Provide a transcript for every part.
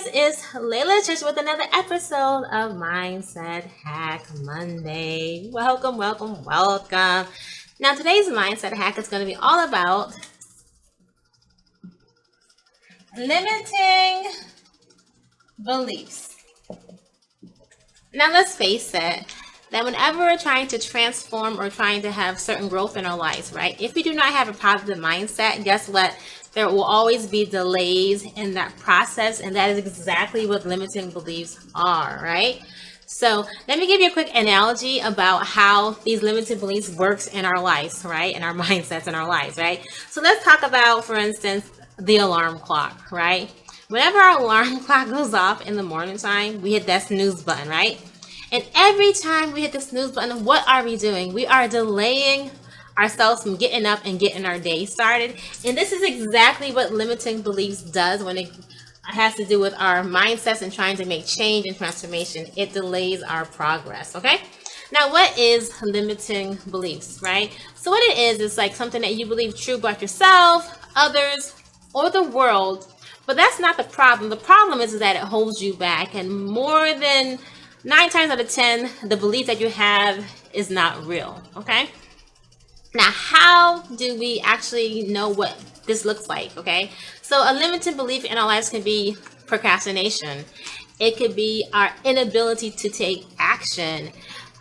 guys, it's Layla Church with another episode of Mindset Hack Monday. Welcome, welcome, welcome. Now today's Mindset Hack is going to be all about limiting beliefs. Now let's face it, that whenever we're trying to transform or trying to have certain growth in our lives, right? If we do not have a positive mindset, guess what? There will always be delays in that process, and that is exactly what limiting beliefs are, right? So let me give you a quick analogy about how these limited beliefs works in our lives, right? In our mindsets in our lives, right? So let's talk about, for instance, the alarm clock, right? Whenever our alarm clock goes off in the morning time, we hit that snooze button, right? And every time we hit the snooze button, what are we doing? We are delaying ourselves from getting up and getting our day started. And this is exactly what limiting beliefs does when it has to do with our mindsets and trying to make change and transformation. It delays our progress, okay? Now, what is limiting beliefs, right? So what it is like something that you believe true about yourself, others, or the world. But that's not the problem. The problem is that it holds you back. And more than 9 times out of 10, the belief that you have is not real, okay? Now, how do we actually know what this looks like, okay? So a limited belief in our lives can be procrastination. It could be our inability to take action.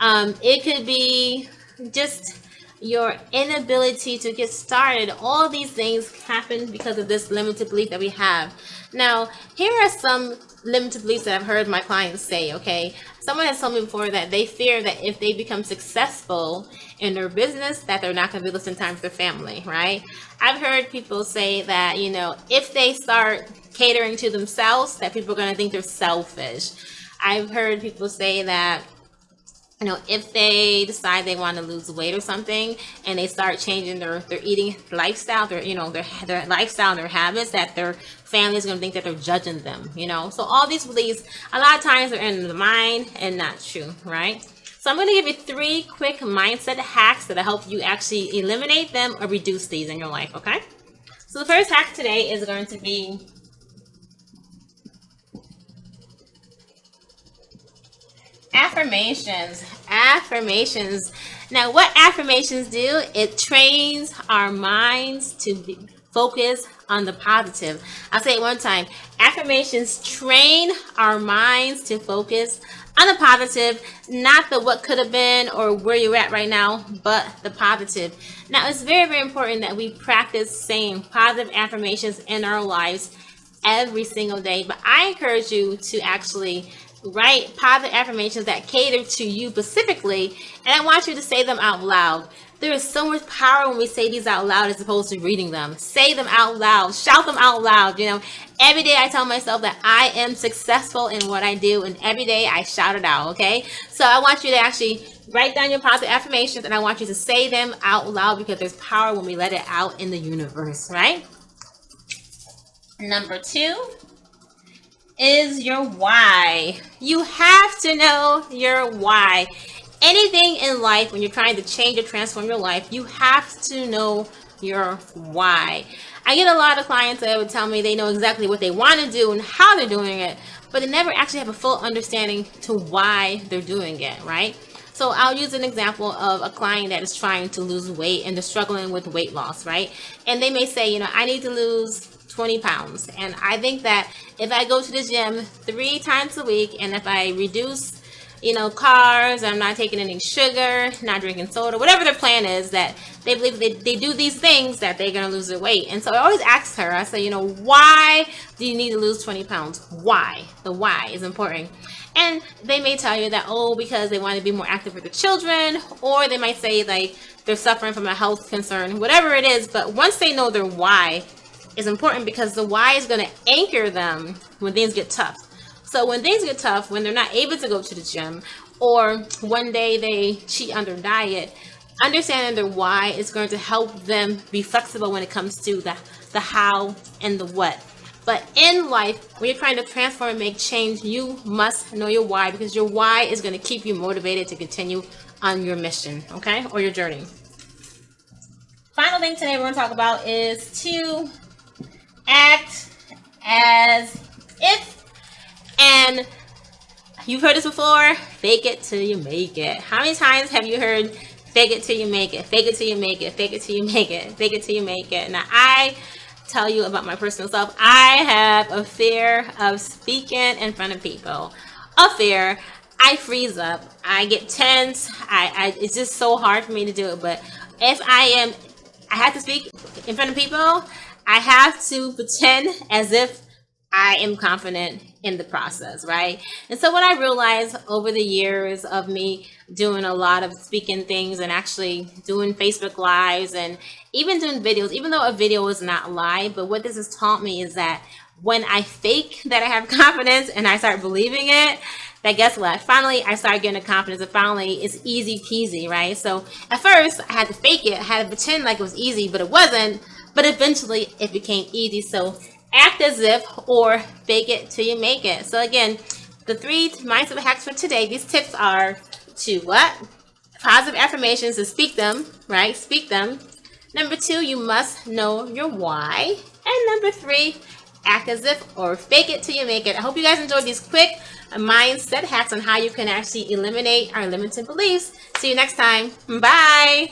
It could be just your inability to get started. All these things happen because of this limited belief that we have. Now, here are some limited beliefs that I've heard my clients say, okay? Someone has told me before that they fear that if they become successful in their business, that they're not going to be able to spend time with their family, right? I've heard people say that, if they start catering to themselves, that people are going to think they're selfish. I've heard people say that, if they decide they want to lose weight or something and they start changing their eating lifestyle, their lifestyle, their habits, that their family is going to think that they're judging them, So all these beliefs, a lot of times, are in the mind and not true, right? So I'm going to give you 3 quick mindset hacks that'll help you actually eliminate them or reduce these in your life, okay? So the first hack today is going to be affirmations. Now, what affirmations do? It trains our minds to focus on the positive. I'll say it one time. Affirmations train our minds to focus on the positive, not the what could have been or where you're at right now, but the positive. Now, it's very, very important that we practice saying positive affirmations in our lives every single day. But I encourage you to actually write positive affirmations that cater to you specifically, and I want you to say them out loud. There is so much power when we say these out loud as opposed to reading them. Say them out loud. Shout them out loud. Every day I tell myself that I am successful in what I do, and every day I shout it out, okay? So I want you to actually write down your positive affirmations, and I want you to say them out loud because there's power when we let it out in the universe, right? Number 2 is your why. You have to know your why. Anything in life, when you're trying to change or transform your life, you have to know your why. I get a lot of clients that would tell me they know exactly what they want to do and how they're doing it, but they never actually have a full understanding to why they're doing it, right? So I'll use an example of a client that is trying to lose weight and they're struggling with weight loss, right? And they may say, I need to lose 20 pounds. And I think that if I go to the gym 3 times a week and if I reduce, carbs, I'm not taking any sugar, not drinking soda, whatever their plan is, that they believe they do these things that they're going to lose their weight. And so I always ask her, I say, why do you need to lose 20 pounds? Why? The why is important. And they may tell you that, because they want to be more active with the children, or they might say like they're suffering from a health concern, whatever it is. But once they know their why, is important because the why is going to anchor them when things get tough. So when things get tough, when they're not able to go to the gym, or one day they cheat on their diet, understanding their why is going to help them be flexible when it comes to the how and the what. But in life, when you're trying to transform and make change, you must know your why, because your why is going to keep you motivated to continue on your mission, okay, or your journey. Final thing today we're going to talk about is to act as if And you've heard this before, fake it till you make it. How many times have you heard fake it till you make it, fake it till you make it, fake it till you make it, fake it till you make it? Now, I tell you about my personal self. I have a fear of speaking in front of people. A fear. I freeze up. I get tense. It's just so hard for me to do it. But if I have to speak in front of people, I have to pretend as if I am confident in the process, right? And so what I realized over the years of me doing a lot of speaking things and actually doing Facebook Lives and even doing videos, even though a video is not live, but what this has taught me is that when I fake that I have confidence and I start believing it, that guess what? Finally, I started getting the confidence, and finally, it's easy peasy, right? So at first, I had to fake it. I had to pretend like it was easy, but it wasn't. But eventually, it became easy. So act as if or fake it till you make it. So again, the 3 mindset hacks for today, these tips are to what? Positive affirmations, to speak them, right? Speak them. Number 2, you must know your why. And number 3, act as if or fake it till you make it. I hope you guys enjoyed these quick mindset hacks on how you can actually eliminate our limiting beliefs. See you next time. Bye.